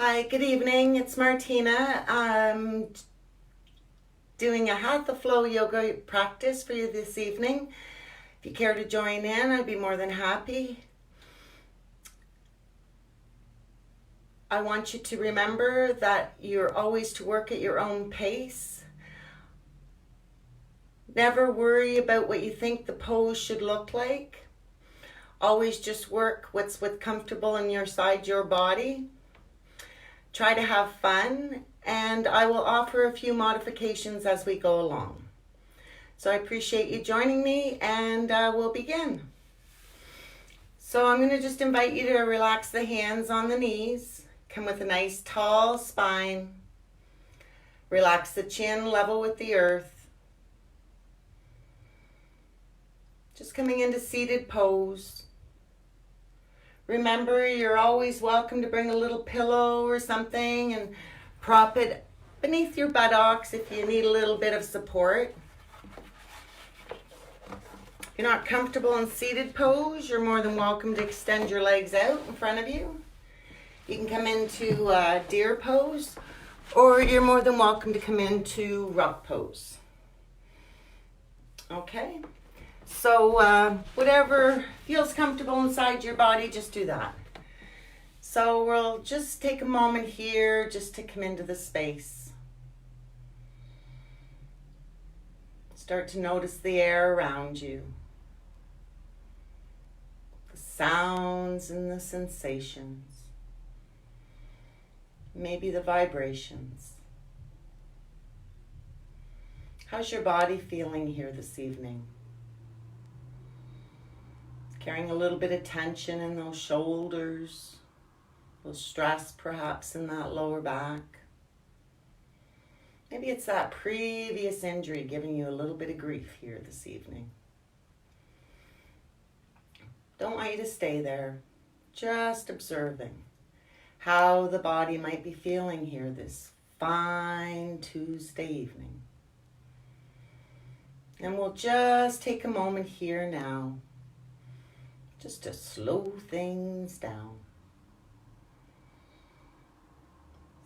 Hi, good evening. It's Martina. I'm doing a Hatha flow yoga practice for you this evening. If you care to join in, I'd be more than happy. I want you to remember that you're always to work at your own pace. Never worry about what you think the pose should look like. Always just work what's comfortable in your body. Try to have fun, and I will offer a few modifications as we go along. So I appreciate you joining me, and we'll begin. So I'm going to just invite you to relax the hands on the knees. Come with a nice tall spine. Relax the chin level with the earth. Just coming into seated pose. Remember, you're always welcome to bring a little pillow or something and prop it beneath your buttocks if you need a little bit of support. If you're not comfortable in seated pose, you're more than welcome to extend your legs out in front of you. You can come into deer pose, or you're more than welcome to come into rock pose. Okay? So whatever feels comfortable inside your body, just do that. So we'll just take a moment here just to come into the space. Start to notice the air around you. The sounds and the sensations. Maybe the vibrations. How's your body feeling here this evening? Carrying a little bit of tension in those shoulders, a little stress perhaps in that lower back. Maybe it's that previous injury giving you a little bit of grief here this evening. Don't want you to stay there, just observing how the body might be feeling here this fine Tuesday evening. And we'll just take a moment here now just to slow things down.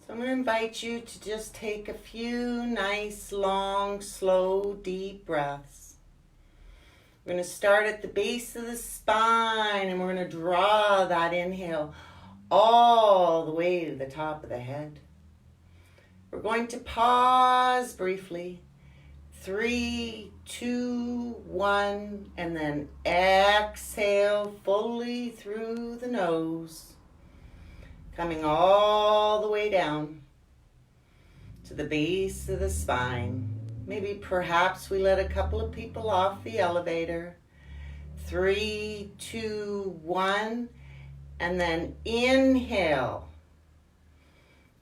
So I'm going to invite you to just take a few nice, long, slow, deep breaths. We're going to start at the base of the spine, and we're going to draw that inhale all the way to the top of the head. We're going to pause briefly. 3, 2, 1, and then exhale fully through the nose, coming all the way down to the base of the spine. Maybe perhaps we let a couple of people off the elevator. 3, 2, 1, and then inhale.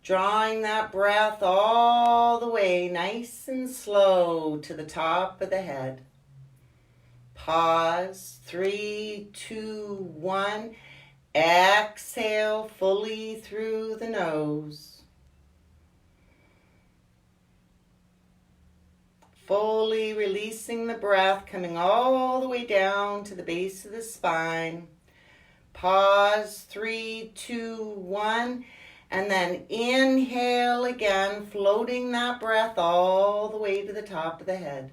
Drawing that breath all the way, nice and slow, to the top of the head. Pause. 3, 2, 1. Exhale fully through the nose. Fully releasing the breath, coming all the way down to the base of the spine. Pause. 3, 2, 1. And then inhale again, floating that breath all the way to the top of the head.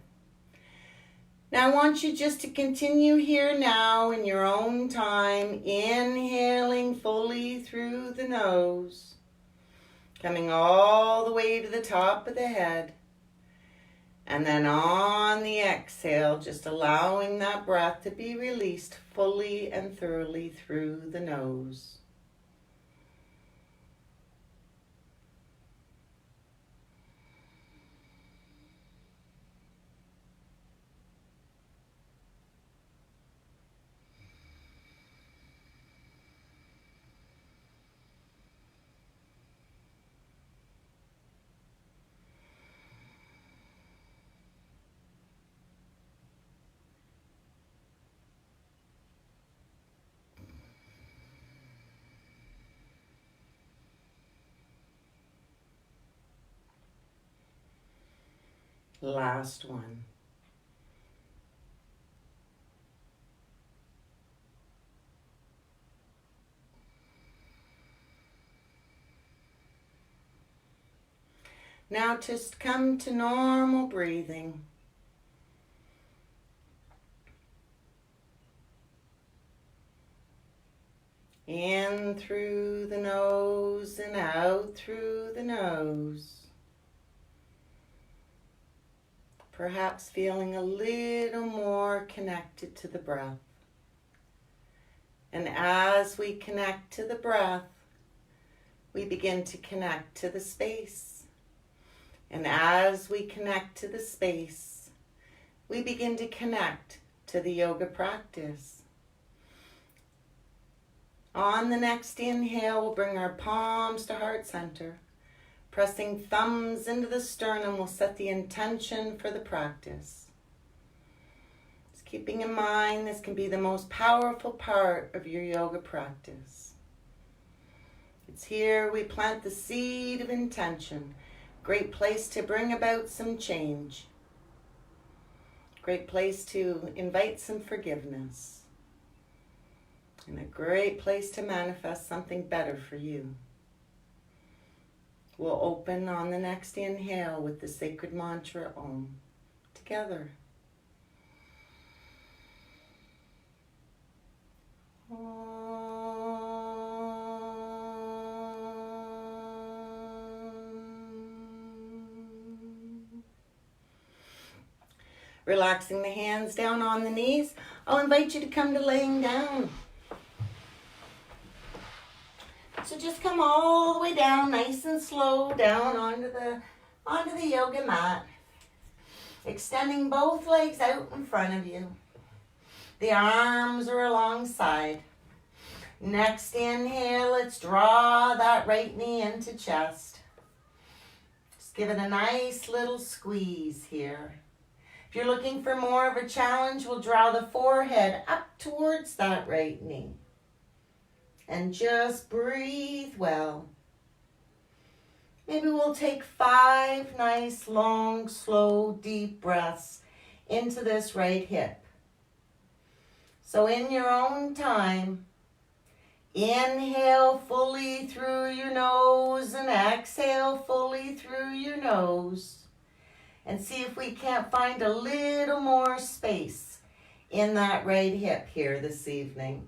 Now I want you just to continue here now in your own time, inhaling fully through the nose, coming all the way to the top of the head. And then on the exhale, just allowing that breath to be released fully and thoroughly through the nose. Last one. Now just come to normal breathing. In through the nose and out through the nose. Perhaps feeling a little more connected to the breath. And as we connect to the breath, we begin to connect to the space. And as we connect to the space, we begin to connect to the yoga practice. On the next inhale, we'll bring our palms to heart center. Pressing thumbs into the sternum, we'll set the intention for the practice. Just keeping in mind, this can be the most powerful part of your yoga practice. It's here we plant the seed of intention. Great place to bring about some change. Great place to invite some forgiveness. And a great place to manifest something better for you. We'll open on the next inhale with the sacred mantra Om. Together. Relaxing the hands down on the knees. I'll invite you to come to laying down. So just come all the way down, nice and slow, down onto the yoga mat. Extending both legs out in front of you. The arms are alongside. Next inhale, let's draw that right knee into chest. Just give it a nice little squeeze here. If you're looking for more of a challenge, we'll draw the forehead up towards that right knee. And just breathe well. Maybe we'll take 5 nice, long, slow, deep breaths into this right hip. So in your own time, inhale fully through your nose and exhale fully through your nose. And see if we can't find a little more space in that right hip here this evening.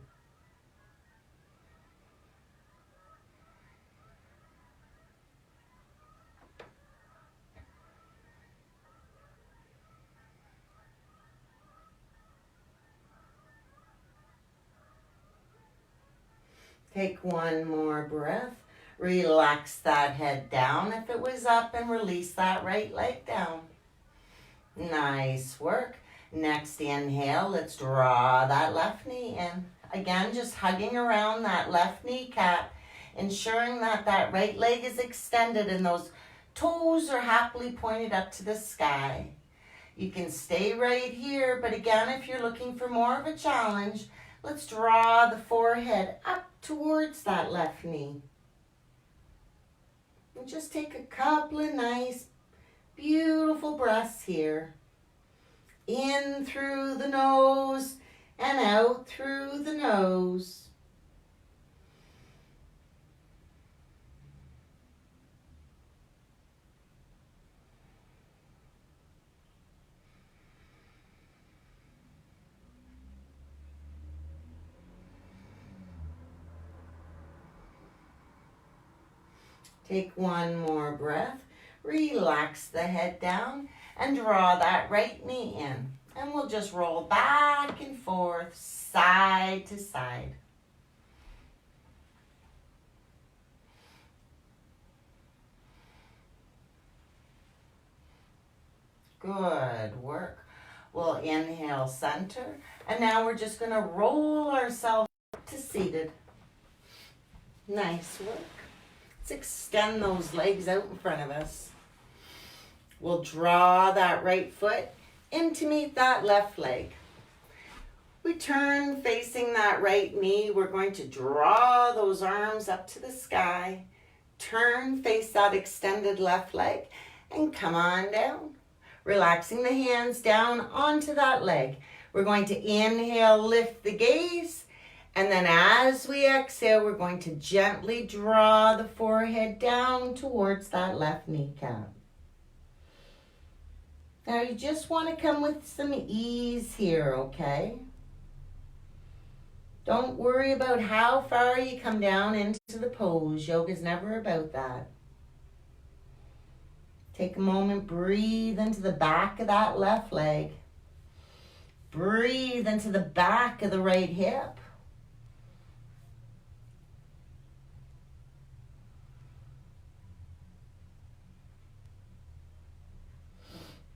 Take one more breath. Relax that head down if it was up and release that right leg down. Nice work. Next inhale, let's draw that left knee in. Again, just hugging around that left kneecap, ensuring that that right leg is extended and those toes are happily pointed up to the sky. You can stay right here, but again, if you're looking for more of a challenge, let's draw the forehead up towards that left knee. And just take a couple of nice, beautiful breaths here. In through the nose and out through the nose. Take one more breath. Relax the head down and draw that right knee in. And we'll just roll back and forth, side to side. Good work. We'll inhale center. And now we're just going to roll ourselves to seated. Nice work. Let's extend those legs out in front of us. We'll draw that right foot in to meet that left leg. We turn facing that right knee. We're going to draw those arms up to the sky. Turn, face that extended left leg and come on down. Relaxing the hands down onto that leg. We're going to inhale, lift the gaze. And then as we exhale, we're going to gently draw the forehead down towards that left kneecap. Now you just want to come with some ease here, okay? Don't worry about how far you come down into the pose. Yoga's never about that. Take a moment, breathe into the back of that left leg. Breathe into the back of the right hip.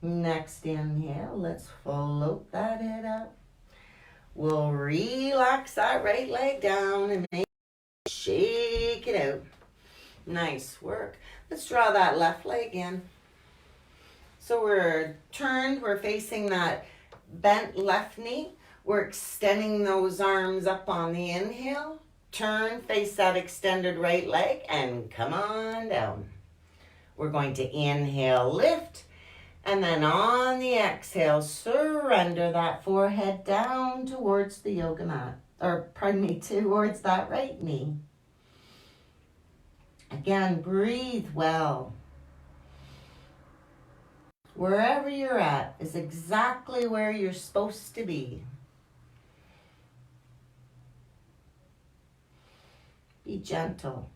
Next inhale, let's float that head up. We'll relax that right leg down and shake it out. Nice work. Let's draw that left leg in. So we're turned, we're facing that bent left knee. We're extending those arms up on the inhale. Turn, face that extended right leg and come on down. We're going to inhale, lift. And then on the exhale, surrender that forehead down towards the yoga mat. Towards that right knee. Again, breathe well. Wherever you're at is exactly where you're supposed to be. Be gentle.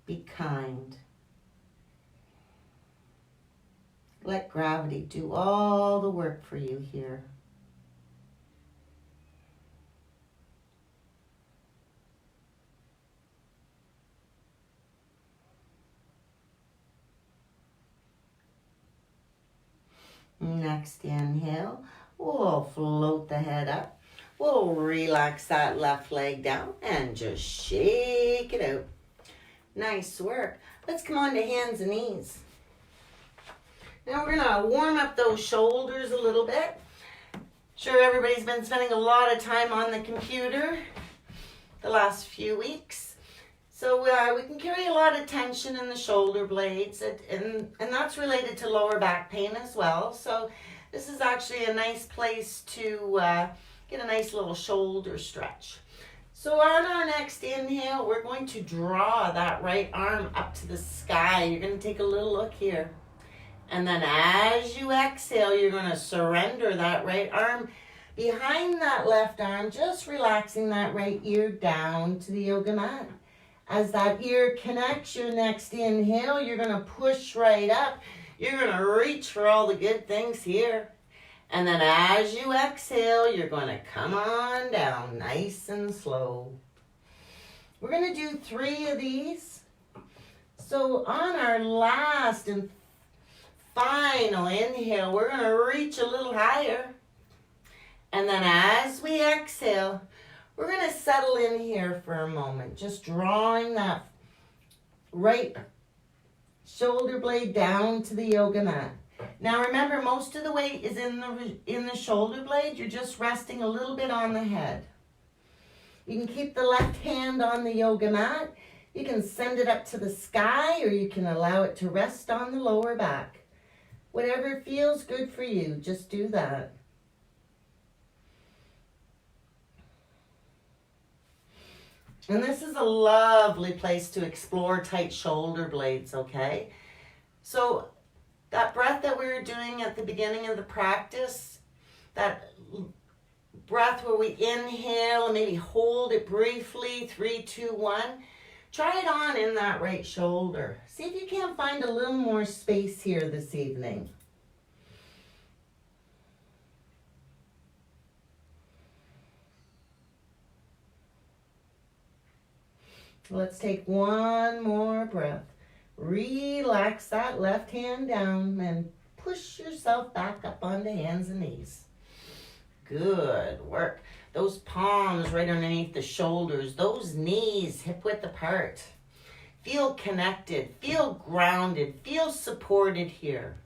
Be kind. Let gravity do all the work for you here. Next inhale, we'll float the head up. We'll relax that left leg down and just shake it out. Nice work. Let's come on to hands and knees. Now we're going to warm up those shoulders a little bit. Sure, everybody's been spending a lot of time on the computer the last few weeks. So we can carry a lot of tension in the shoulder blades, and that's related to lower back pain as well. So this is actually a nice place to get a nice little shoulder stretch. So on our next inhale, we're going to draw that right arm up to the sky. You're going to take a little look here. And then as you exhale, you're going to surrender that right arm behind that left arm, just relaxing that right ear down to the yoga mat. As that ear connects, your next inhale, you're going to push right up. You're going to reach for all the good things here. And then as you exhale, you're going to come on down nice and slow. We're going to do 3 of these. So on our last and final inhale, we're going to reach a little higher. And then as we exhale, we're going to settle in here for a moment, just drawing that right shoulder blade down to the yoga mat. Now remember, most of the weight is in the shoulder blade. You're just resting a little bit on the head. You can keep the left hand on the yoga mat. You can send it up to the sky, or you can allow it to rest on the lower back. Whatever feels good for you, just do that. And this is a lovely place to explore tight shoulder blades, okay? So that breath that we were doing at the beginning of the practice, that breath where we inhale and maybe hold it briefly, 3, 2, 1. Try it on in that right shoulder. See if you can't find a little more space here this evening. Let's take one more breath. Relax that left hand down and push yourself back up onto hands and knees. Good work. Those palms right underneath the shoulders, those knees hip width apart. Feel connected, feel grounded, feel supported here.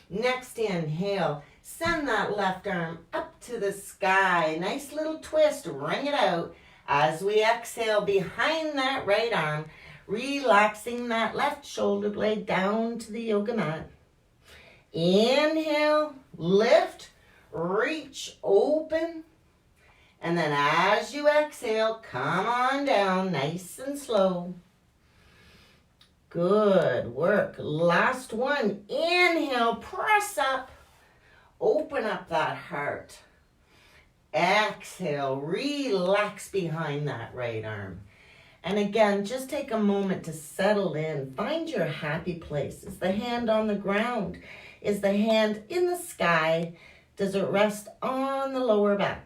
Next inhale, send that left arm up to the sky. Nice little twist, ring it out. As we exhale behind that right arm, relaxing that left shoulder blade down to the yoga mat. Inhale, lift, reach, open. And then as you exhale, come on down nice and slow. Good work. Last one. Inhale, press up. Open up that heart. Exhale, relax behind that right arm. And again, just take a moment to settle in. Find your happy place. Is the hand on the ground? Is the hand in the sky? Does it rest on the lower back?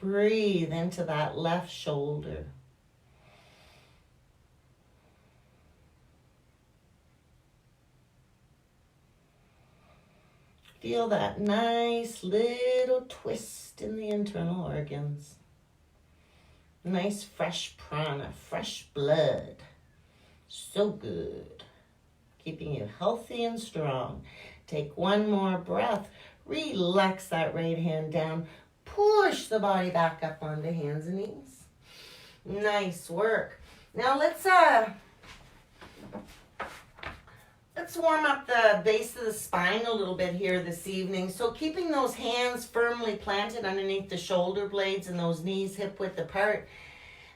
Breathe into that left shoulder. Feel that nice little twist in the internal organs. Nice fresh prana, fresh blood. So good. Keeping you healthy and strong. Take one more breath. Relax that right hand down. Push the body back up onto hands and knees. Nice work. Now let's warm up the base of the spine a little bit here this evening. So keeping those hands firmly planted underneath the shoulder blades and those knees hip width apart.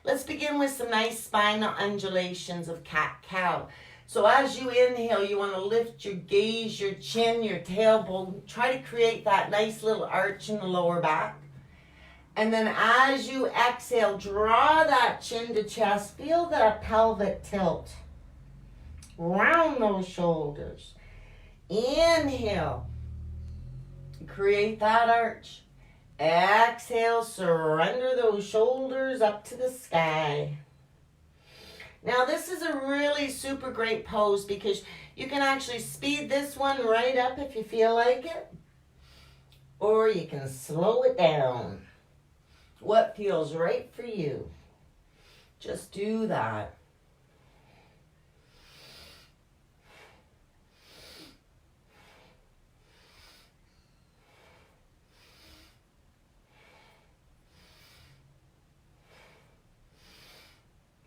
Let's begin with some nice spinal undulations of cat-cow. So as you inhale, you want to lift your gaze, your chin, your tailbone. Try to create that nice little arch in the lower back. And then as you exhale, draw that chin to chest. Feel that pelvic tilt. Round those shoulders. Inhale. Create that arch. Exhale, surrender those shoulders up to the sky. Now this is a really super great pose because you can actually speed this one right up if you feel like it. Or you can slow it down. What feels right for you? Just do that.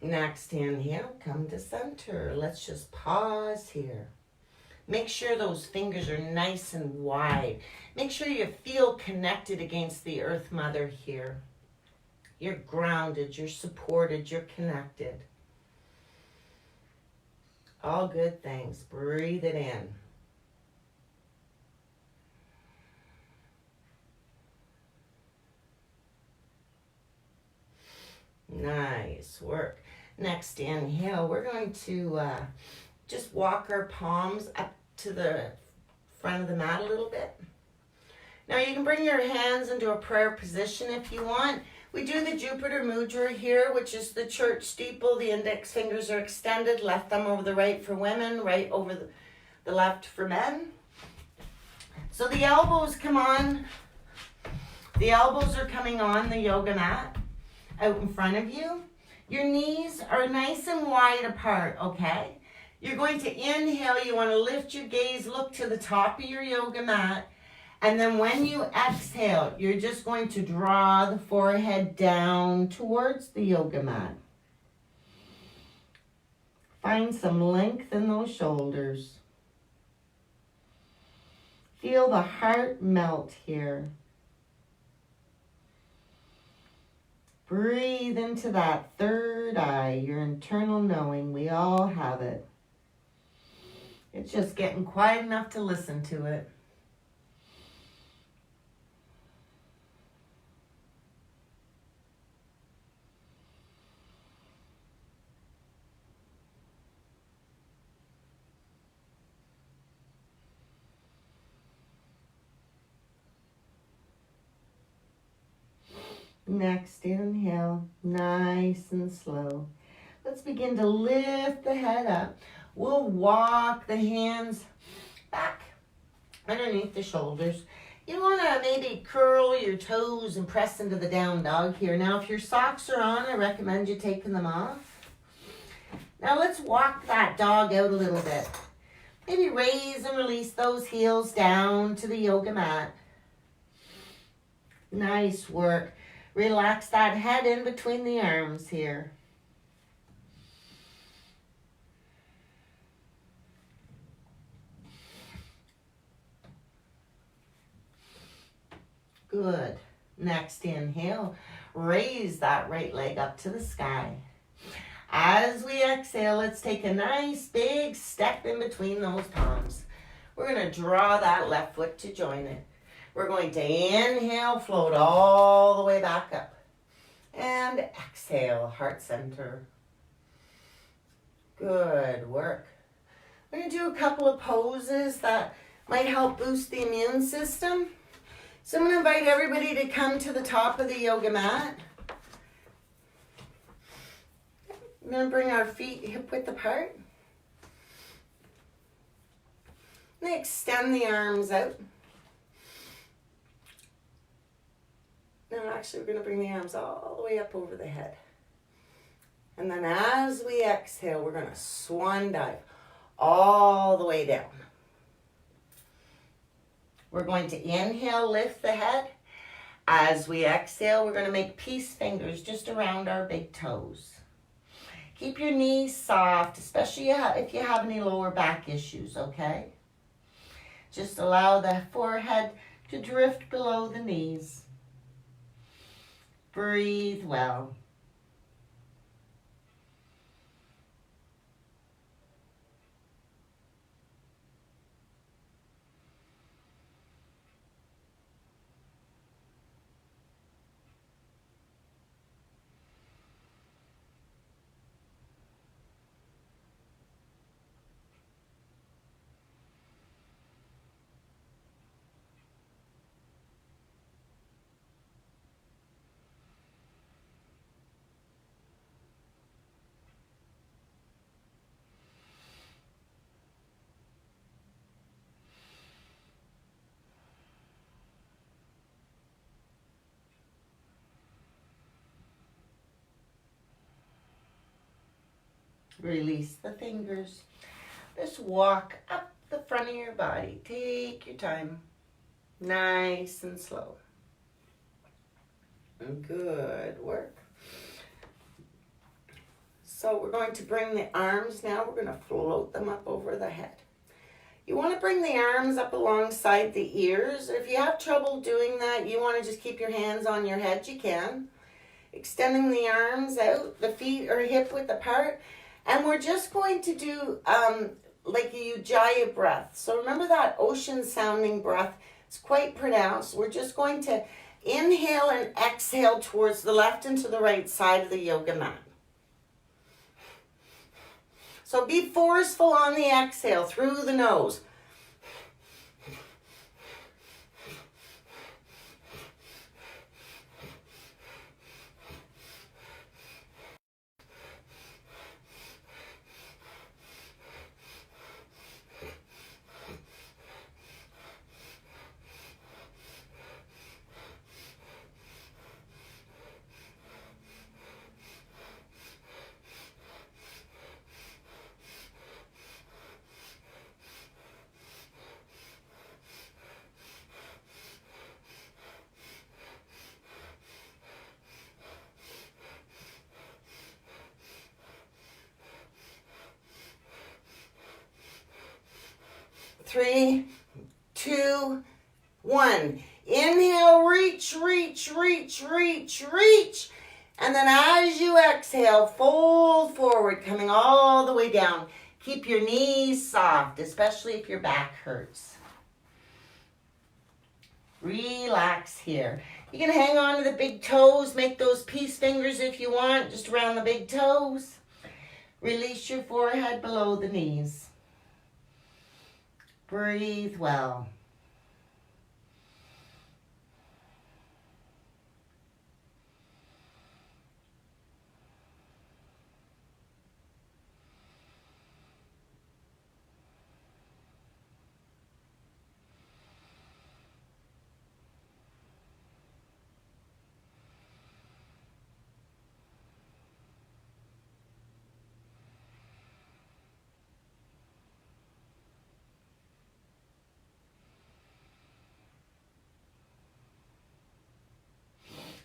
Next inhale, come to center. Let's just pause here. Make sure those fingers are nice and wide. Make sure you feel connected against the Earth Mother here. You're grounded, you're supported, you're connected. All good things. Breathe it in. Nice work. Next inhale, we're going to just walk our palms up to the front of the mat a little bit. Now you can bring your hands into a prayer position if you want. We do the Jupiter Mudra here, which is the church steeple. The index fingers are extended, left thumb over the right for women, right over the left for men. So the elbows come on. The elbows are coming on the yoga mat out in front of you. Your knees are nice and wide apart, okay? You're going to inhale. You want to lift your gaze, look to the top of your yoga mat. And then when you exhale, you're just going to draw the forehead down towards the yoga mat. Find some length in those shoulders. Feel the heart melt here. Breathe into that third eye, your internal knowing. We all have it. It's just getting quiet enough to listen to it. Next inhale, nice and slow. Let's begin to lift the head up. We'll walk the hands back underneath the shoulders. You want to maybe curl your toes and press into the down dog here. Now, if your socks are on, I recommend you taking them off. Now, let's walk that dog out a little bit. Maybe raise and release those heels down to the yoga mat. Nice work. Relax that head in between the arms here. Good. Next inhale, raise that right leg up to the sky. As we exhale, let's take a nice big step in between those palms. We're going to draw that left foot to join it. We're going to inhale, float all the way back up. And exhale, heart center. Good work. We're going to do a couple of poses that might help boost the immune system. So I'm going to invite everybody to come to the top of the yoga mat. We're going to bring our feet hip width apart. And extend the arms out. No, actually, we're going to bring the arms all the way up over the head. And then as we exhale, we're going to swan dive all the way down. We're going to inhale, lift the head. As we exhale, we're going to make peace fingers just around our big toes. Keep your knees soft, especially if you have any lower back issues, okay? Just allow the forehead to drift below the knees. Breathe well. Release the fingers. Just walk up the front of your body. Take your time. Nice and slow. Good work. So we're going to bring the arms now. We're going to float them up over the head. You want to bring the arms up alongside the ears. If you have trouble doing that, you want to just keep your hands on your head, you can. Extending the arms out. The feet are hip width apart. And we're just going to do like a ujjayi breath. So remember that ocean sounding breath. It's quite pronounced. We're just going to inhale and exhale towards the left and to the right side of the yoga mat. So be forceful on the exhale through the nose. Three, two, one. Inhale, reach, reach, reach, reach, reach. And then as you exhale, fold forward, coming all the way down. Keep your knees soft, especially if your back hurts. Relax here. You can hang on to the big toes, make those peace fingers if you want, just around the big toes. Release your forehead below the knees. Breathe well.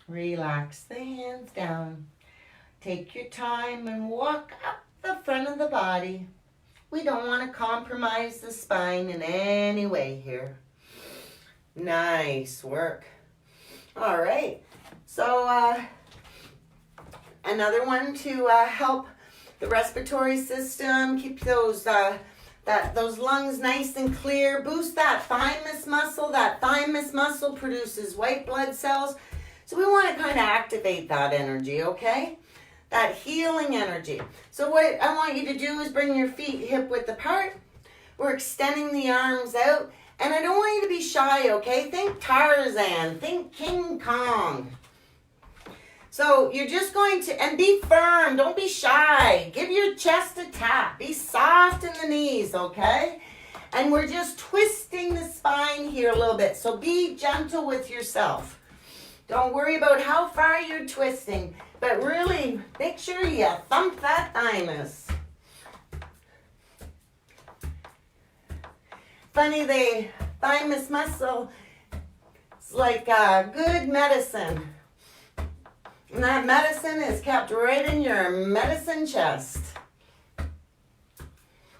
Relax the hands down. Take your time and walk up the front of the body. We don't want to compromise the spine in any way here. Nice work. All right. So another one to help the respiratory system, keep those those lungs nice and clear, boost that thymus muscle. That thymus muscle produces white blood cells. So we want to kind of activate that energy, okay? That healing energy. So what I want you to do is bring your feet hip width apart. We're extending the arms out. And I don't want you to be shy, okay? Think Tarzan. Think King Kong. So you're just going to, and be firm. Don't be shy. Give your chest a tap. Be soft in the knees, okay? And we're just twisting the spine here a little bit. So be gentle with yourself. Don't worry about how far you're twisting, but really make sure you thump that thymus. Funny, the thymus muscle is like good medicine. And that medicine is kept right in your medicine chest.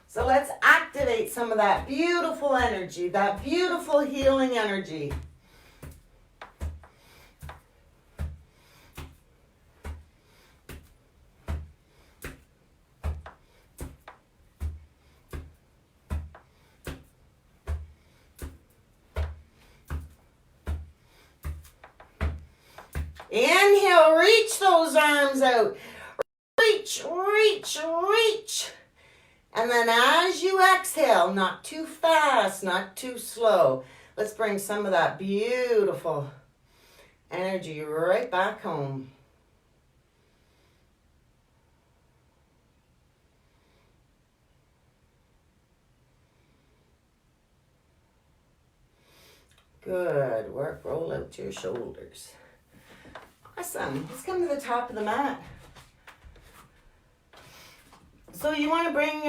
So let's activate some of that beautiful energy, that beautiful healing energy. Inhale, reach those arms out. Reach, reach, reach. And then as you exhale, not too fast, not too slow. Let's bring some of that beautiful energy right back home. Good work. Roll out your shoulders. Awesome. Let's come to the top of the mat. So you want to bring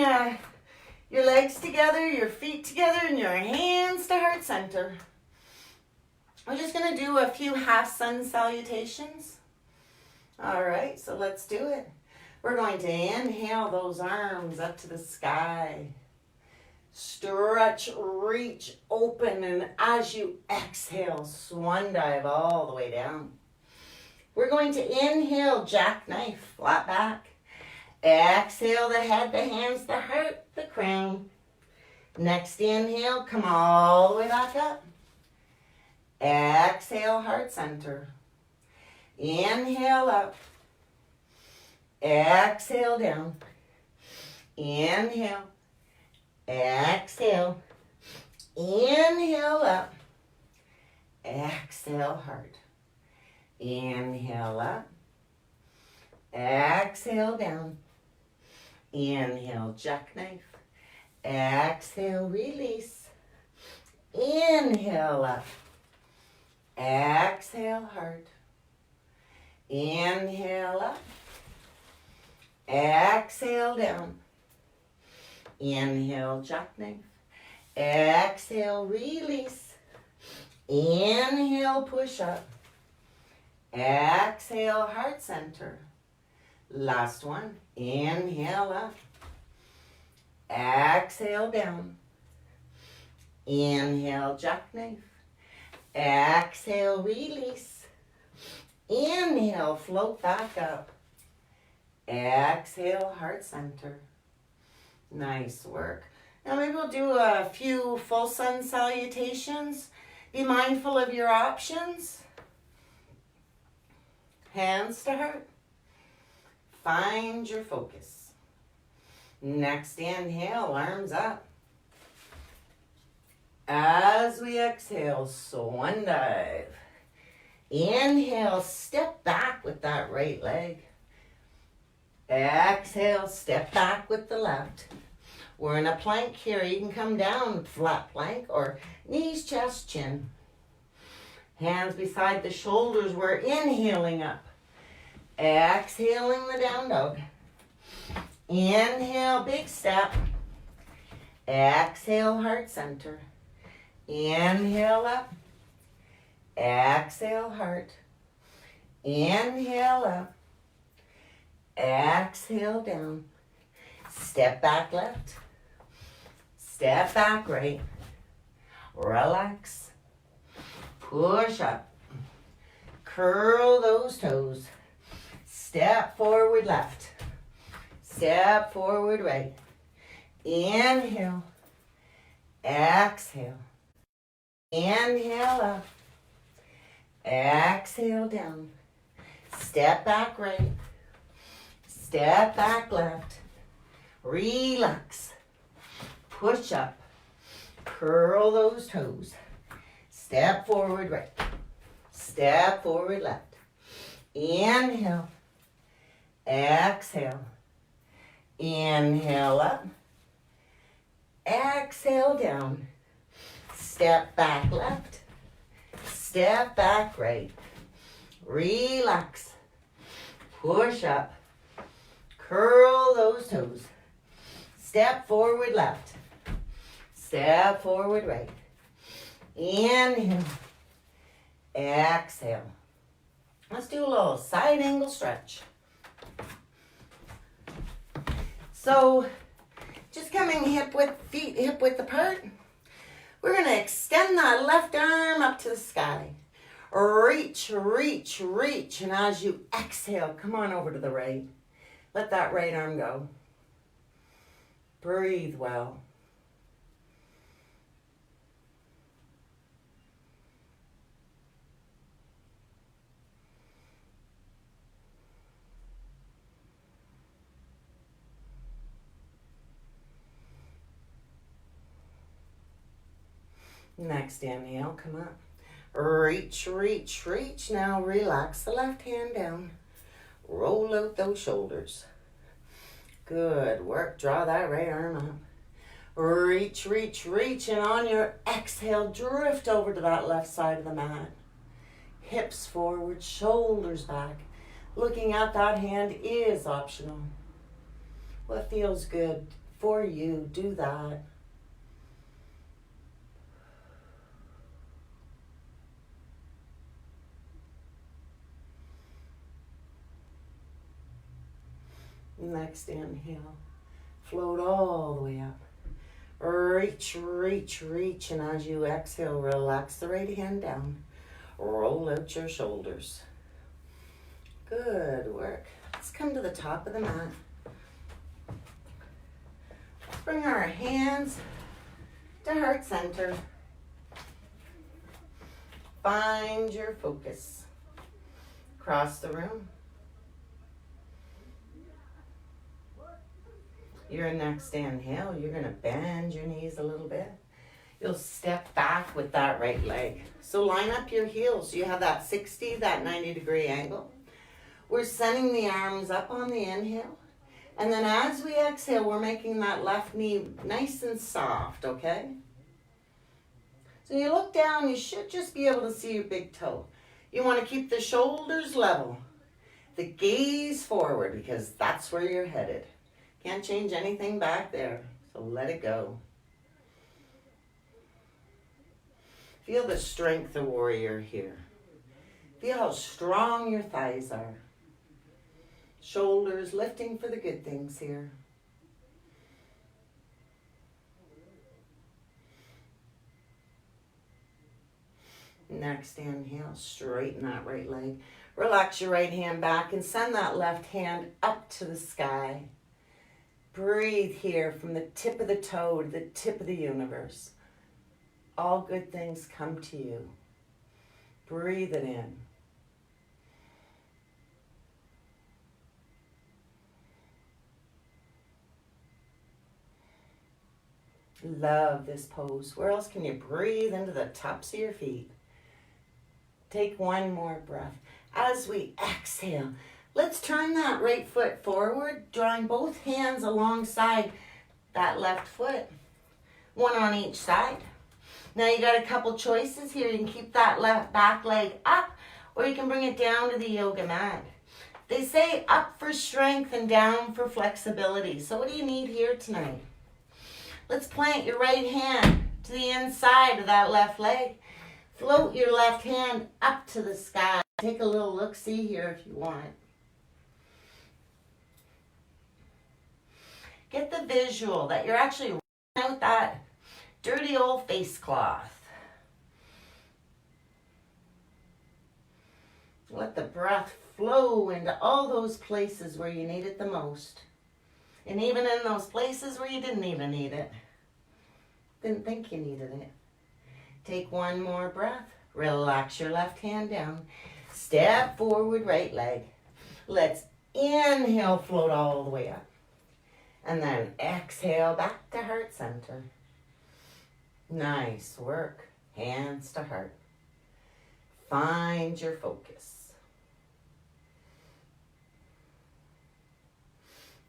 your legs together, your feet together, and your hands to heart center. We're just going to do a few half sun salutations. All right, so let's do it. We're going to inhale those arms up to the sky. Stretch, reach, open, and as you exhale, swan dive all the way down. We're going to inhale, jackknife, flat back. Exhale, the head, the hands, the heart, the crown. Next inhale, come all the way back up. Exhale, heart center. Inhale up. Exhale down. Inhale. Exhale. Inhale up. Exhale, heart. Inhale up. Exhale down. Inhale, jackknife. Exhale, release. Inhale up. Exhale, heart. Inhale up. Exhale down. Inhale, jackknife. Exhale, release. Inhale, push up. Exhale, heart center. Last one. Inhale up. Exhale down. Inhale, jackknife. Exhale, release. Inhale, float back up. Exhale, heart center. Nice work. Now maybe we'll do a few full sun salutations. Be mindful of your options. Hands to heart. Find your focus. Next inhale, arms up. As we exhale, swan dive. Inhale, step back with that right leg. Exhale, step back with the left. We're in a plank here. You can come down, flat plank, or knees, chest, chin. Hands beside the shoulders. We're inhaling up. Exhaling the down dog. Inhale, big step. Exhale, heart center. Inhale up. Exhale, heart. Inhale up. Exhale down. Step back left. Step back right. Relax. Push up. Curl those toes. Step forward left. Step forward right. Inhale. Exhale. Inhale up. Exhale down. Step back right. Step back left. Relax. Push up. Curl those toes. Step forward right. Step forward left. Inhale. Exhale. Inhale up. Exhale down. Step back left. Step back right. Relax. Push up. Curl those toes. Step forward left. Step forward right. Inhale. Exhale. Let's do a little side angle stretch. So, just coming hip width apart. We're going to extend that left arm up to the sky. Reach, reach, reach. And as you exhale, come on over to the right. Let that right arm go. Breathe well. Next inhale, come up. Reach, reach, reach. Now relax the left hand down. Roll out those shoulders. Good work. Draw that right arm up. Reach, reach, reach. And on your exhale, drift over to that left side of the mat. Hips forward, shoulders back. Looking at that hand is optional. What feels good for you, do that. Next inhale, float all the way up. Reach, reach, reach. And as you exhale, relax the right hand down. Roll out your shoulders. Good work. Let's come to the top of the mat. Let's bring our hands to heart center. Find your focus. Across the room. Your next inhale, you're going to bend your knees a little bit. You'll step back with that right leg. So line up your heels. You have that 60, that 90-degree angle. We're sending the arms up on the inhale. And then as we exhale, we're making that left knee nice and soft, okay? So you look down, you should just be able to see your big toe. You want to keep the shoulders level. The gaze forward because that's where you're headed. Can't change anything back there, so let it go. Feel the strength of warrior here. Feel how strong your thighs are. Shoulders lifting for the good things here. Next inhale, straighten that right leg. Relax your right hand back and send that left hand up to the sky. Breathe here from the tip of the toe to the tip of the universe. All good things come to you. Breathe it in. Love this pose. Where else can you breathe into the tops of your feet? Take one more breath. As we exhale, let's turn that right foot forward, drawing both hands alongside that left foot. One on each side. Now you got a couple choices here. You can keep that left back leg up, or you can bring it down to the yoga mat. They say up for strength and down for flexibility. So what do you need here tonight? Let's plant your right hand to the inside of that left leg. Float your left hand up to the sky. Take a little look-see here if you want. Get the visual that you're actually rolling out that dirty old face cloth. Let the breath flow into all those places where you need it the most. And even in those places where you didn't even need it. Didn't think you needed it. Take one more breath. Relax your left hand down. Step forward, right leg. Let's inhale, float all the way up. And then exhale back to heart center. Nice work. Hands to heart. Find your focus.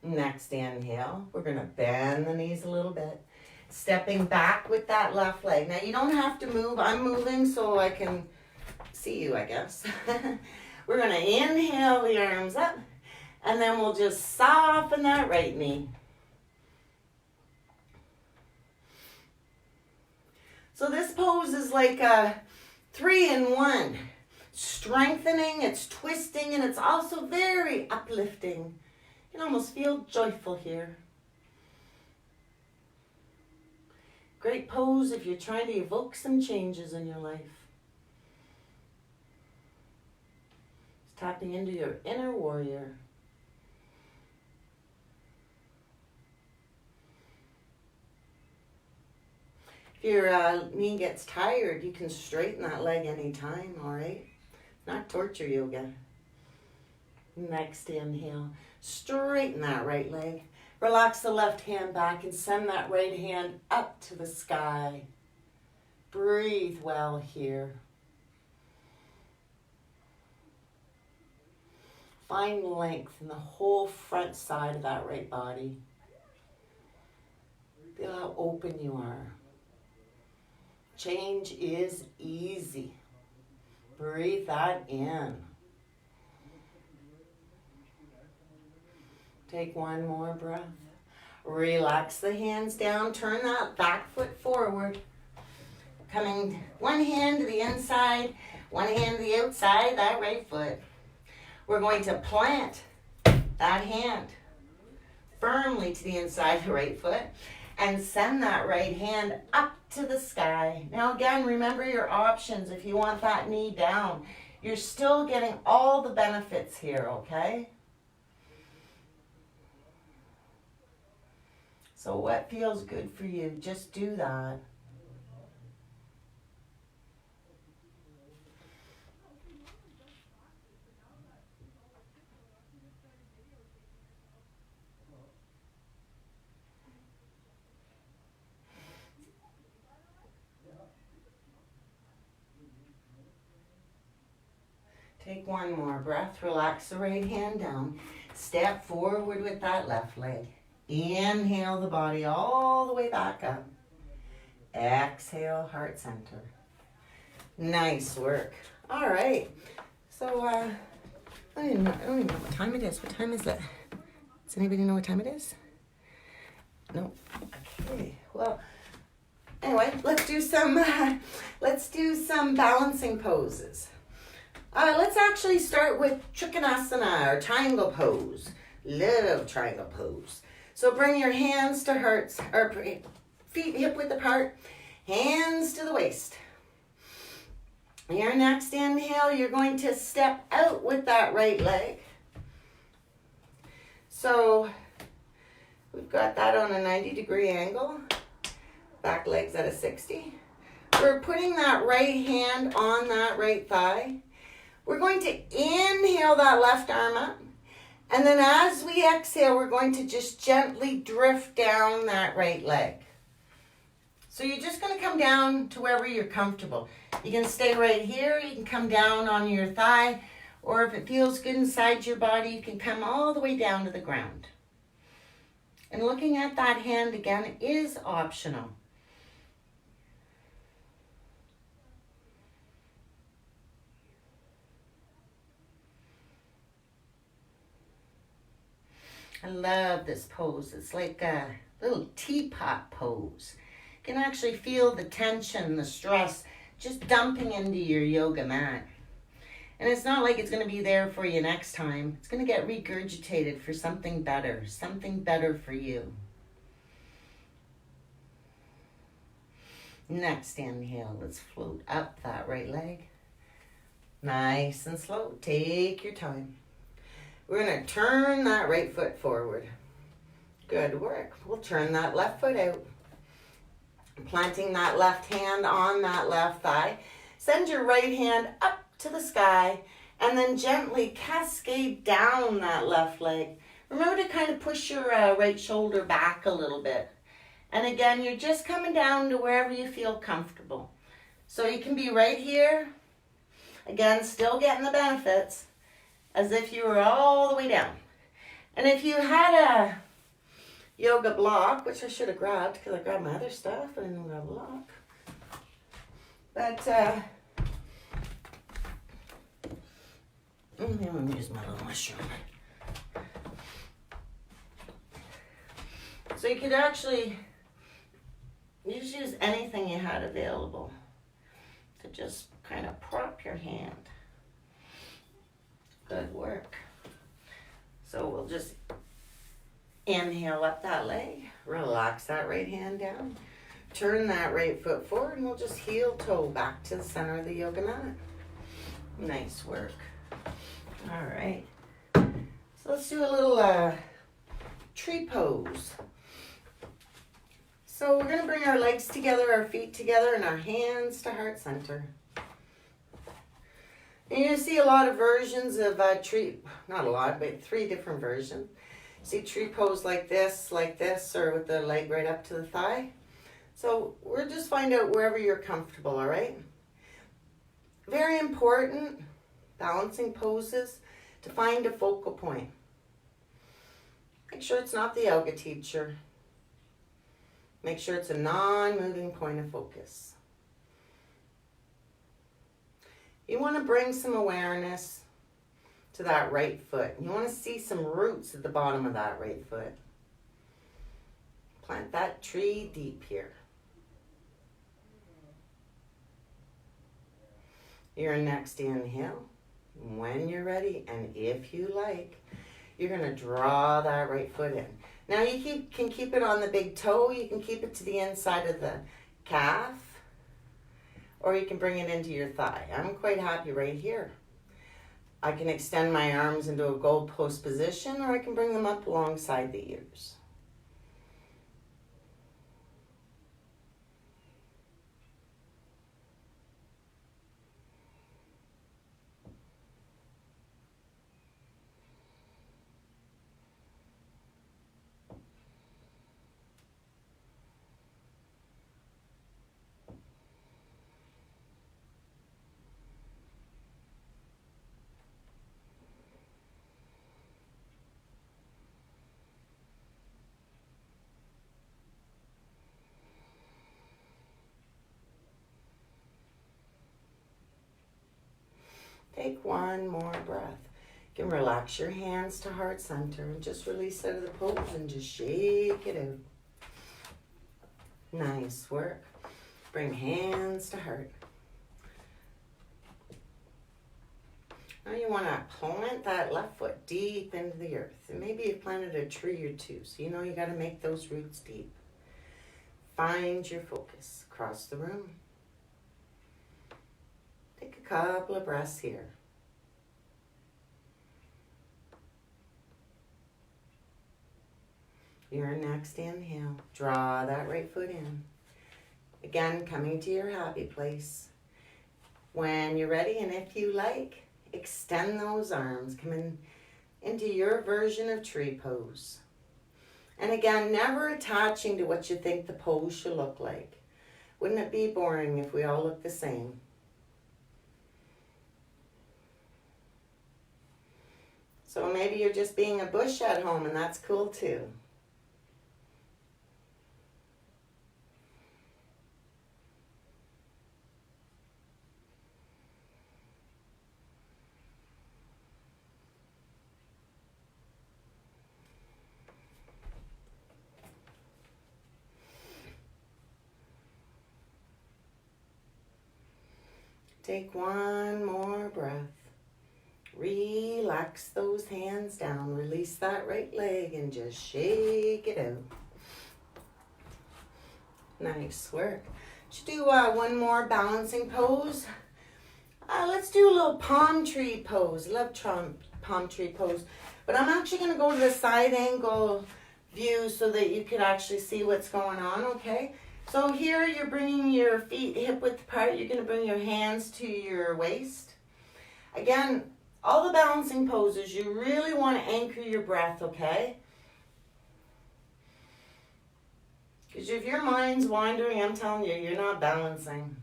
Next inhale, we're going to bend the knees a little bit. Stepping back with that left leg. Now you don't have to move. I'm moving so I can see you, I guess. We're going to inhale the arms up, and then we'll just soften that right knee. So this pose is like a 3-in-1. Strengthening, it's twisting, and it's also very uplifting. You can almost feel joyful here. Great pose if you're trying to evoke some changes in your life. It's tapping into your inner warrior. If your knee gets tired, you can straighten that leg anytime, all right? Not torture yoga. Next inhale, straighten that right leg. Relax the left hand back and send that right hand up to the sky. Breathe well here. Find length in the whole front side of that right body. Feel how open you are. Change is easy. Breathe that in. Take one more breath. Relax the hands down. Turn that back foot forward. Coming one hand to the inside, one hand to the outside, that right foot. We're going to plant that hand firmly to the inside of the right foot and send that right hand up to the sky. Now again, remember your options. If you want that knee down, you're still getting all the benefits here, okay? So what feels good for you, just do that. Take one more breath. Relax the right hand down. Step forward with that left leg. Inhale the body all the way back up. Exhale, heart center. Nice work. All right. So, I don't even know what time it is. What time is it? Does anybody know what time it is? No. Okay. Well, anyway, let's do some balancing poses. Let's actually start with Trikonasana, or triangle pose. Love triangle pose. So bring your hands to hearts, or feet hip width apart, hands to the waist. Your next inhale, you're going to step out with that right leg. So we've got that on a 90-degree angle. Back leg's at a 60. We're putting that right hand on that right thigh. We're going to inhale that left arm up. And then as we exhale, we're going to just gently drift down that right leg. So you're just going to come down to wherever you're comfortable. You can stay right here. You can come down on your thigh. Or if it feels good inside your body, you can come all the way down to the ground. And looking at that hand again is optional. I love this pose. It's like a little teapot pose. You can actually feel the tension, the stress, just dumping into your yoga mat. And it's not like it's going to be there for you next time. It's going to get regurgitated for something better for you. Next inhale, let's float up that right leg. Nice and slow. Take your time. We're going to turn that right foot forward. Good work. We'll turn that left foot out. Planting that left hand on that left thigh. Send your right hand up to the sky and then gently cascade down that left leg. Remember to kind of push your right shoulder back a little bit. And again, you're just coming down to wherever you feel comfortable. So you can be right here. Again, still getting the benefits as if you were all the way down. And if you had a yoga block, which I should have grabbed because I grabbed my other stuff and didn't grab a block. But, I'm going to use my little mushroom. So you could actually just use anything you had available to just kind of prop your hand. Good work. So we'll just inhale up that leg, relax that right hand down, turn that right foot forward, and we'll just heel toe back to the center of the yoga mat. Nice work. All right. So let's do a little tree pose. So we're going to bring our legs together, our feet together, and our hands to heart center. And you're going to see a lot of versions of tree, not a lot, but 3 different versions. See tree pose like this, or with the leg right up to the thigh. So we'll just find out wherever you're comfortable, all right? Very important, balancing poses, to find a focal point. Make sure it's not the yoga teacher. Make sure it's a non-moving point of focus. You want to bring some awareness to that right foot. You want to see some roots at the bottom of that right foot. Plant that tree deep here. Your next inhale, when you're ready, and if you like, you're going to draw that right foot in. Now you can keep it on the big toe, you can keep it to the inside of the calf, or you can bring it into your thigh. I'm quite happy right here. I can extend my arms into a goalpost position, or I can bring them up alongside the ears. Take one more breath. You can relax your hands to heart center and just release out of the pose and just shake it out. Nice work. Bring hands to heart. Now you want to plant that left foot deep into the earth. And maybe you've planted a tree or 2, so you know you got to make those roots deep. Find your focus across the room. Take a couple of breaths here. Your next inhale, draw that right foot in. Again, coming to your happy place. When you're ready, and if you like, extend those arms. Come in into your version of tree pose. And again, never attaching to what you think the pose should look like. Wouldn't it be boring if we all looked the same? So maybe you're just being a bush at home, and that's cool too. Take one more breath. Relax those hands down. Release that right leg and just shake it out. Nice work. Should do one more balancing pose. Let's do a little palm tree pose. Love palm tree pose. But I'm actually going to go to the side angle view so that you can actually see what's going on, okay? So here you're bringing your feet hip width apart. You're going to bring your hands to your waist. Again, all the balancing poses, you really want to anchor your breath, okay? Because if your mind's wandering, I'm telling you, you're not balancing.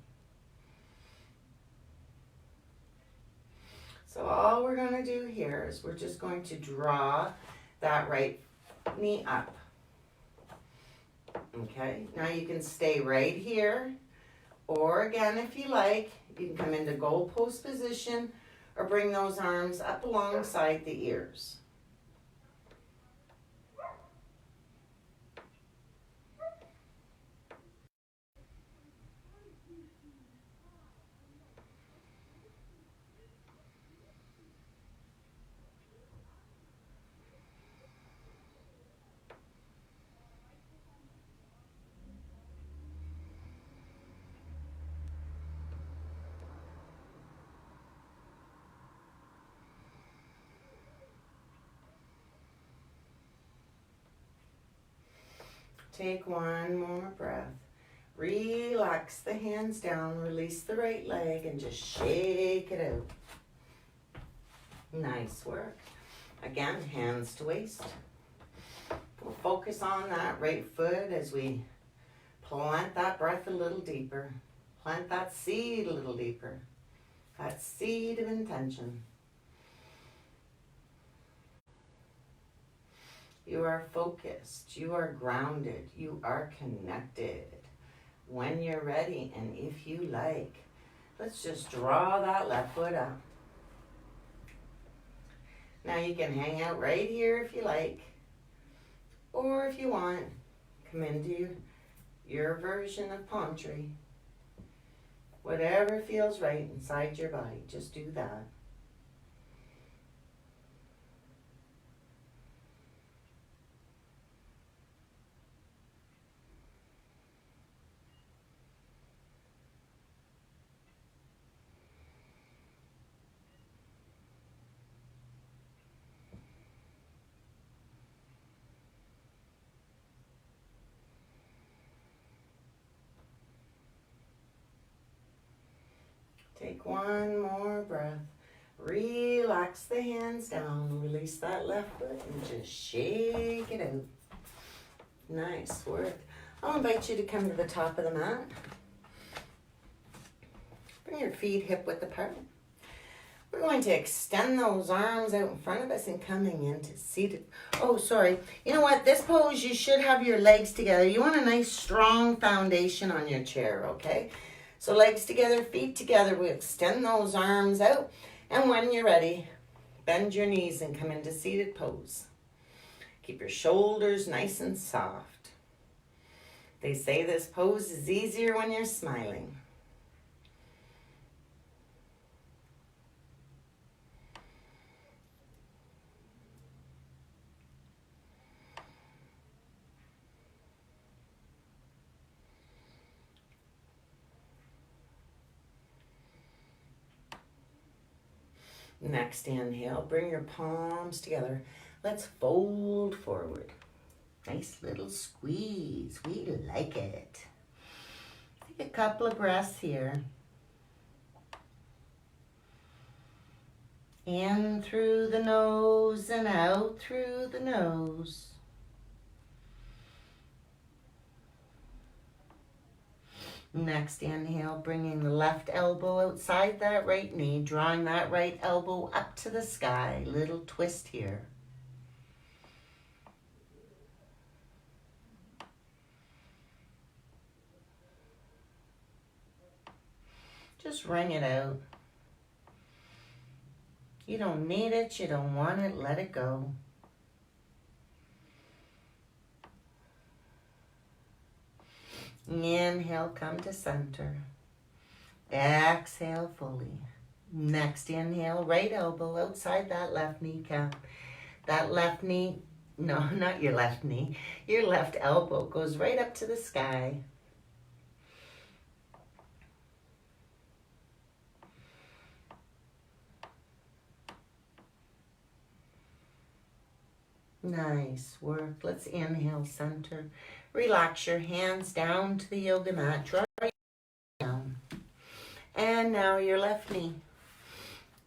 So all we're going to do here is we're just going to draw that right knee up. Okay, now you can stay right here, or again, if you like, you can come into goalpost position or bring those arms up alongside the ears. Take one more breath. Relax the hands down, release the right leg, and just shake it out. Nice work. Again, hands to waist. We'll focus on that right foot as we plant that breath a little deeper. Plant that seed a little deeper. That seed of intention. You are focused, you are grounded, you are connected. When you're ready, and if you like, let's just draw that left foot up. Now you can hang out right here if you like, or if you want, come into your version of palm tree. Whatever feels right inside your body, just do that. Take one more breath. Relax the hands down. Release that left foot and just shake it out. Nice work. I'll invite you to come to the top of the mat. Bring your feet hip width apart. We're going to extend those arms out in front of us and coming into seated. Oh, sorry. You know what? This pose, you should have your legs together. You want a nice strong foundation on your chair, okay? So legs together, feet together. We extend those arms out. And when you're ready, bend your knees and come into seated pose. Keep your shoulders nice and soft. They say this pose is easier when you're smiling. Next inhale, bring your palms together. Let's fold forward. Nice little squeeze. We like it. Take a couple of breaths here. In through the nose and out through the nose. Next inhale, bringing the left elbow outside that right knee, drawing that right elbow up to the sky. Little twist here. Just ring it out. You don't need it, you don't want it, let it go. Inhale, come to center. Exhale fully. Next inhale, right elbow outside that left kneecap. That left knee, no, not your left knee. Your left elbow goes right up to the sky. Nice work. Let's inhale, center. Relax your hands down to the yoga mat. Draw down. And now your left knee.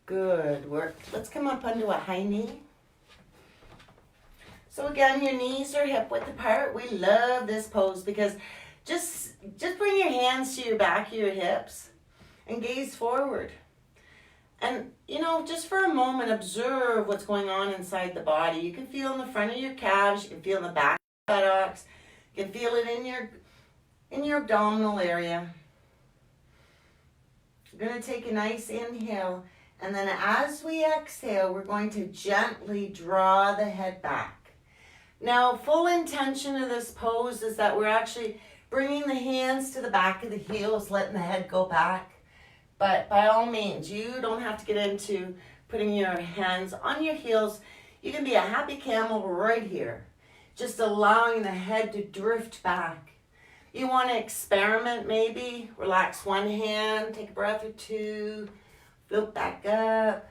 Good work. Let's come up onto a high knee. So again, your knees are hip width apart. We love this pose because just bring your hands to your back of your hips and gaze forward. And, just for a moment, observe what's going on inside the body. You can feel in the front of your calves. You can feel in the back of your buttocks. You can feel it in your abdominal area. You're going to take a nice inhale. And then as we exhale, we're going to gently draw the head back. Now, full intention of this pose is that we're actually bringing the hands to the back of the heels, letting the head go back. But by all means, you don't have to get into putting your hands on your heels. You can be a happy camel right here, just allowing the head to drift back. You want to experiment maybe. Relax one hand, take a breath or two, float back up.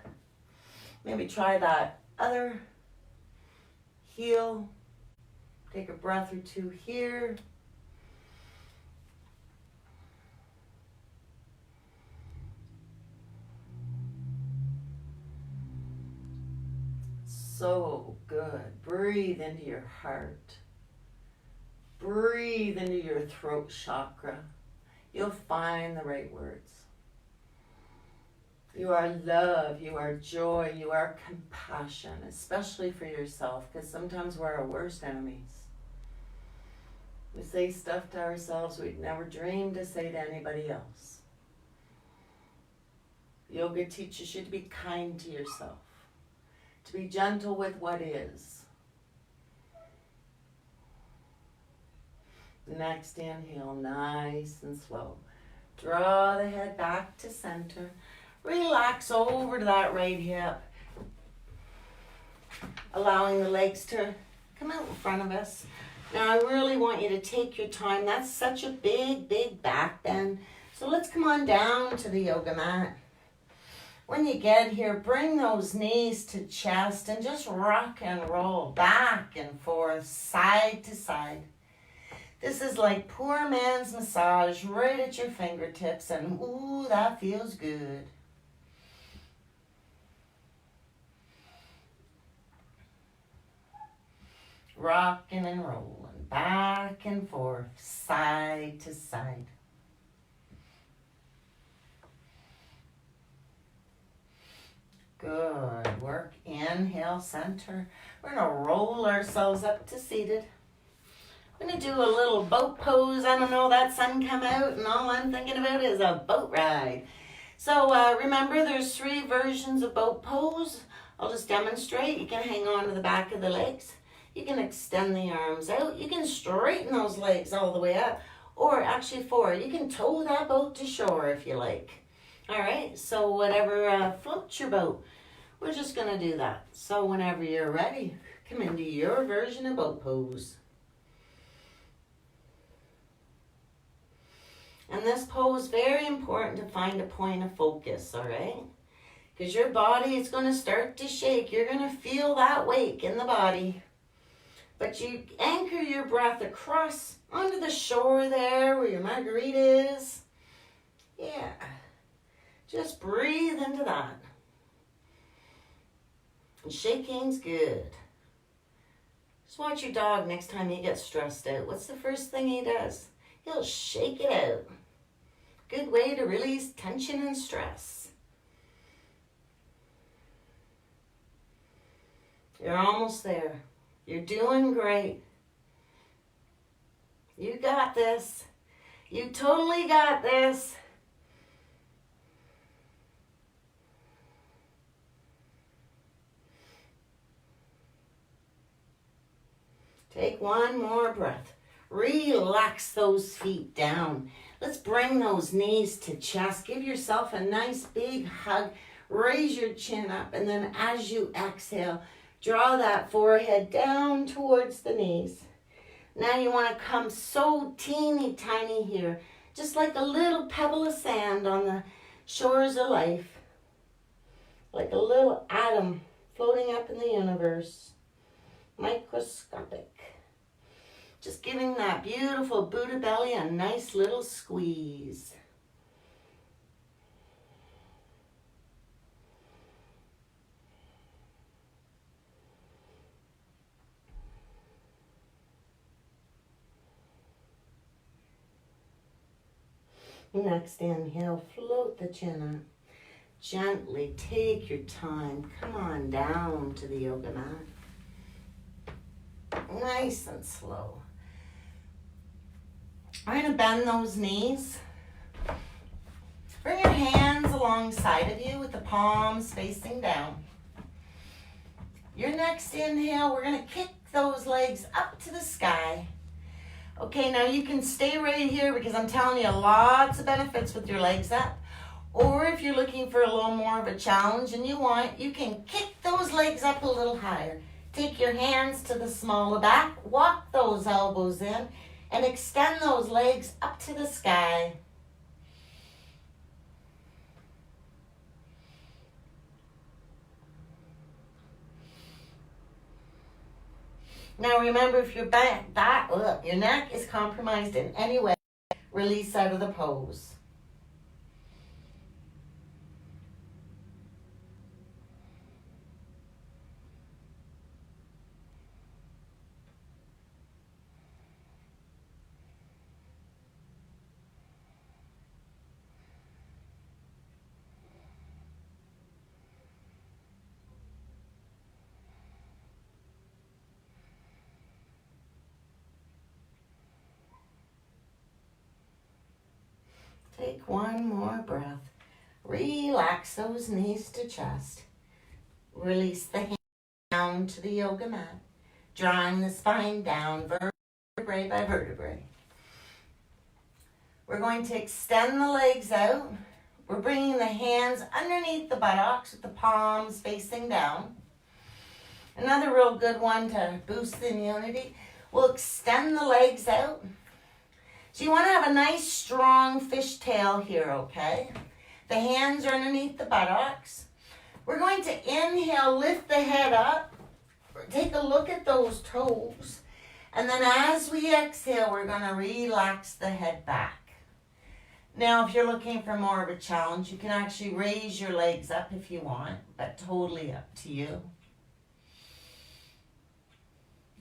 Maybe try that other heel. Take a breath or two here. So good. Breathe into your heart. Breathe into your throat chakra. You'll find the right words. You are love, you are joy, you are compassion, especially for yourself, because sometimes we're our worst enemies. We say stuff to ourselves we'd never dreamed to say to anybody else. Yoga teaches you to be kind to yourself, to be gentle with what is. Next inhale, nice and slow. Draw the head back to center. Relax over to that right hip. Allowing the legs to come out in front of us. Now I really want you to take your time. That's such a big, big back bend. So let's come on down to the yoga mat. When you get here, bring those knees to chest and just rock and roll back and forth, side to side. This is like poor man's massage right at your fingertips, and ooh, that feels good. Rocking and rolling, back and forth, side to side. Good work. Inhale, center. We're going to roll ourselves up to seated. I'm going to do a little boat pose. I don't know, that sun come out and all I'm thinking about is a boat ride. So remember, there's 3 versions of boat pose. I'll just demonstrate. You can hang on to the back of the legs. You can extend the arms out. You can straighten those legs all the way up. Or actually 4. You can tow that boat to shore if you like. All right, so whatever floats your boat, we're just going to do that. So whenever you're ready, come into your version of boat pose. And this pose, very important to find a point of focus, all right? Because your body is going to start to shake. You're going to feel that wake in the body. But you anchor your breath across onto the shore there where your margarita is. Yeah. Just breathe into that. And shaking's good. Just watch your dog next time he gets stressed out. What's the first thing he does? He'll shake it out. Good way to release tension and stress. You're almost there. You're doing great. You got this. You totally got this. Take one more breath. Relax those feet down. Let's bring those knees to chest. Give yourself a nice big hug. Raise your chin up. And then as you exhale, draw that forehead down towards the knees. Now you want to come so teeny tiny here. Just like a little pebble of sand on the shores of life. Like a little atom floating up in the universe. microscopic. Just giving that beautiful Buddha belly a nice little squeeze. Next inhale, float the chin up. Gently take your time. Come on down to the yoga mat. Nice and slow. We're going to bend those knees. Bring your hands alongside of you with the palms facing down. Your next inhale, we're going to kick those legs up to the sky. Okay, now you can stay right here because I'm telling you lots of benefits with your legs up. Or if you're looking for a little more of a challenge and you want, you can kick those legs up a little higher. Take your hands to the small of the back, walk those elbows in, and extend those legs up to the sky. Now remember, if your your neck is compromised in any way, release out of the pose. Take one more breath. Relax those knees to chest. Release the hands down to the yoga mat, drawing the spine down vertebrae by vertebrae. We're going to extend the legs out. We're bringing the hands underneath the buttocks with the palms facing down. Another real good one to boost the immunity. We'll extend the legs out. So you want to have a nice strong fishtail here, okay? The hands are underneath the buttocks. We're going to inhale, lift the head up. Take a look at those toes. And then as we exhale, we're going to relax the head back. Now, if you're looking for more of a challenge, you can actually raise your legs up if you want, but totally up to you.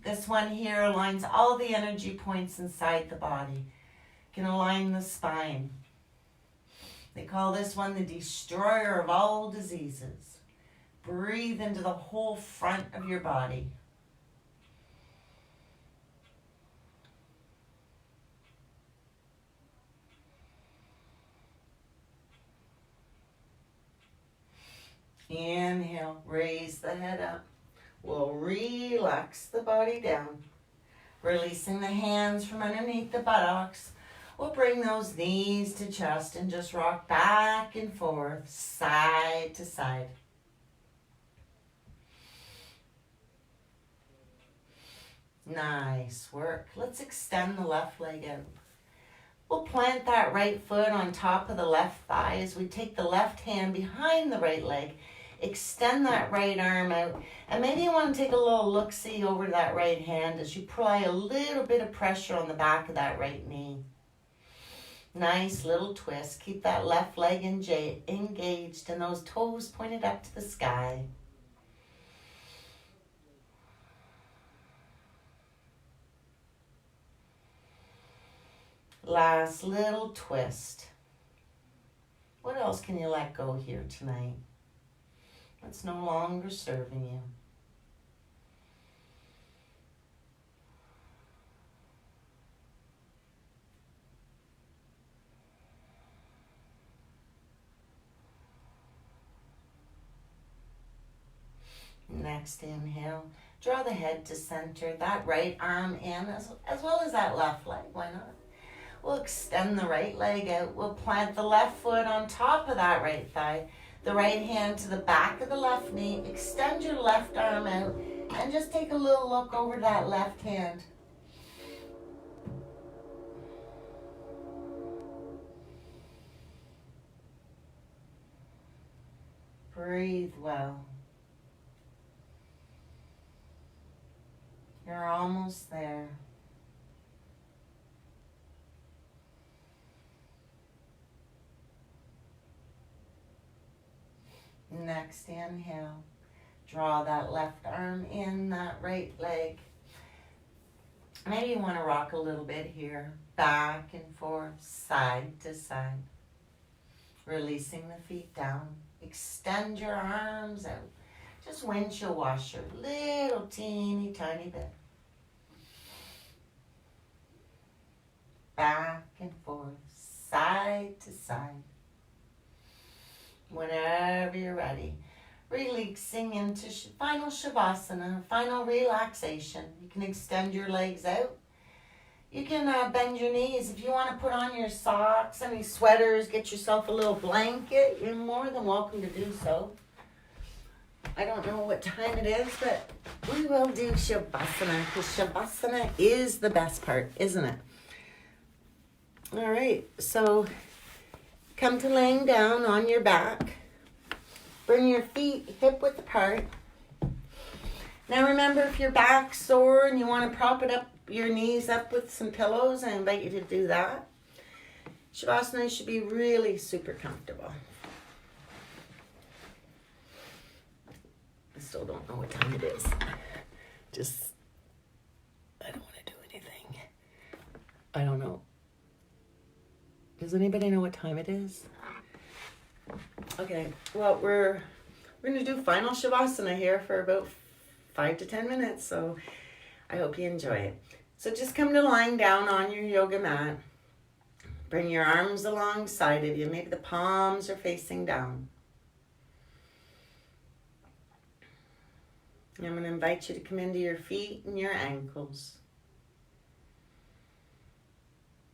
This one here aligns all the energy points inside the body. Can align the spine. They call this one the destroyer of all diseases. Breathe into the whole front of your body. Inhale, raise the head up. We'll relax the body down. Releasing the hands from underneath the buttocks. We'll bring those knees to chest and just rock back and forth, side to side. Nice work. Let's extend the left leg out. We'll plant that right foot on top of the left thigh as we take the left hand behind the right leg. Extend that right arm out. And maybe you want to take a little look-see over that right hand as you apply a little bit of pressure on the back of that right knee. Nice little twist. Keep that left leg engaged and those toes pointed up to the sky. Last little twist. What else can you let go here tonight? What's no longer serving you? Next inhale, draw the head to center, that right arm in as well as that left leg, why not? We'll extend the right leg out, we'll plant the left foot on top of that right thigh, the right hand to the back of the left knee, extend your left arm out, and just take a little look over that left hand. Breathe well. You're almost there. Next inhale. Draw that left arm in, that right leg. Maybe you want to rock a little bit here. Back and forth, side to side. Releasing the feet down. Extend your arms out. Just windshield washer, little teeny tiny bit. Back and forth, side to side. Whenever you're ready. Releasing into final Shavasana, final relaxation. You can extend your legs out. You can bend your knees. If you want to put on your socks, any sweaters, get yourself a little blanket, you're more than welcome to do so. I don't know what time it is, but we will do Shavasana because Shavasana is the best part, isn't it? All right, so come to laying down on your back. Bring your feet hip width apart. Now remember, if your back's sore and you want to prop it up, your knees up with some pillows, I invite you to do that. Shavasana should be really super comfortable. I still don't know what time it is. I don't want to do anything. I don't know. Does anybody know what time it is? Okay, well, we're going to do final Shavasana here for about 5 to 10 minutes, so I hope you enjoy it. So just come to lying down on your yoga mat. Bring your arms alongside of you. Maybe the palms are facing down. I'm going to invite you to come into your feet and your ankles.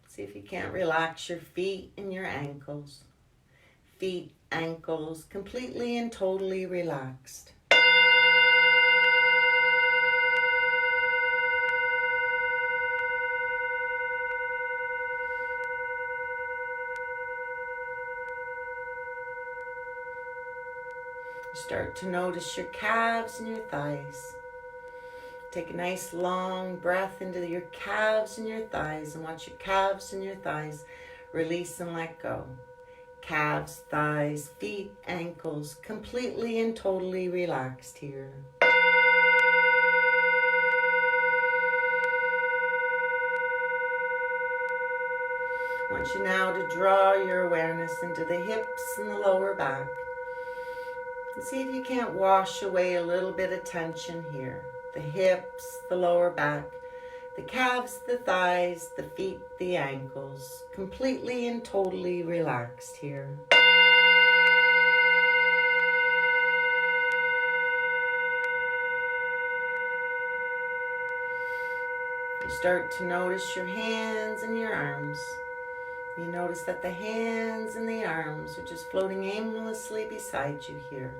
See if you can't relax your feet and your ankles. Feet, ankles, completely and totally relaxed. Start to notice your calves and your thighs. Take a nice long breath into your calves and your thighs and watch your calves and your thighs release and let go. Calves, thighs, feet, ankles, completely and totally relaxed here. I want you now to draw your awareness into the hips and the lower back. And see if you can't wash away a little bit of tension here. The hips, the lower back, the calves, the thighs, the feet, the ankles, completely and totally relaxed here. You start to notice your hands and your arms. You notice that the hands and the arms are just floating aimlessly beside you here.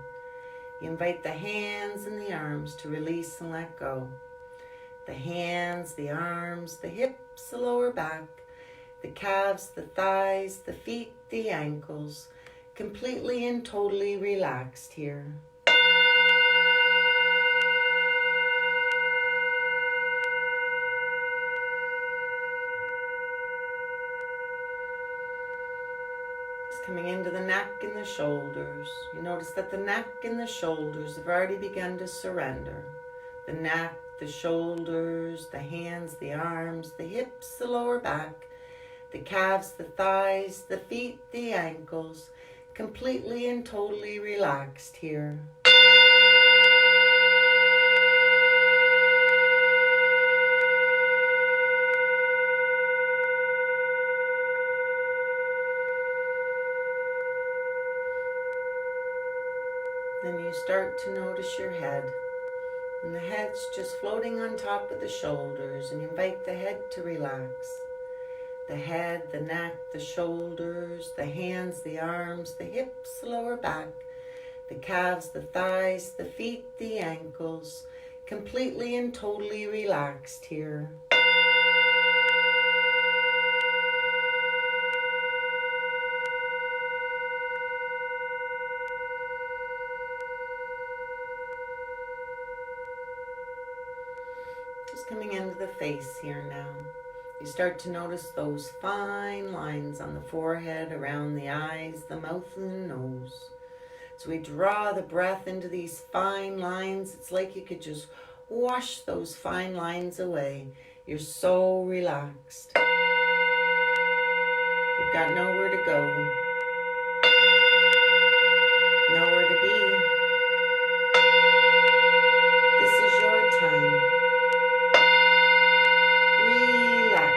You invite the hands and the arms to release and let go. The hands, the arms, the hips, the lower back, the calves, the thighs, the feet, the ankles, completely and totally relaxed here. Coming into the neck and the shoulders. You notice that the neck and the shoulders have already begun to surrender. The neck, the shoulders, the hands, the arms, the hips, the lower back, the calves, the thighs, the feet, the ankles, completely and totally relaxed here. Then you start to notice your head. And the head's just floating on top of the shoulders, and you invite the head to relax. The head, the neck, the shoulders, the hands, the arms, the hips, the lower back, the calves, the thighs, the feet, the ankles, completely and totally relaxed here. coming into the face here now. You start to notice those fine lines on the forehead, around the eyes, the mouth, and the nose. So we draw the breath into these fine lines. It's like you could just wash those fine lines away. You're so relaxed. You've got nowhere to go, nowhere to be. This is your time. Relax.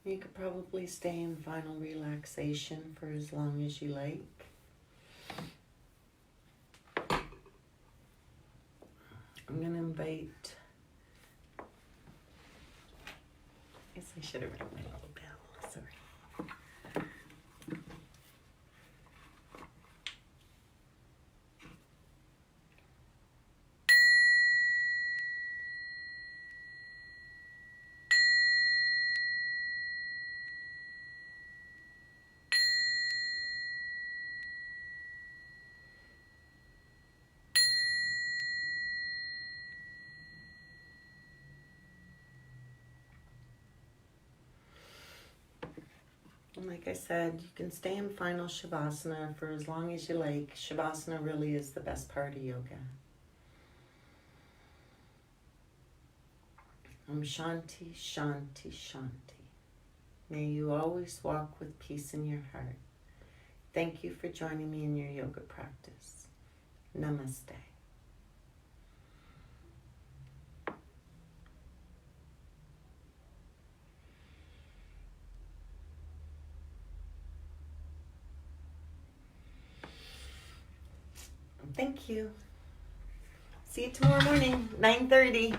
You could probably stay in final relaxation for as long as you like. I'm going to invite, I guess I should have written my little bell, sorry. And like I said, you can stay in final Shavasana for as long as you like. Shavasana really is the best part of yoga. Shanti, Shanti, Shanti. May you always walk with peace in your heart. Thank you for joining me in your yoga practice. Namaste. Thank you. See you tomorrow morning, 9:30.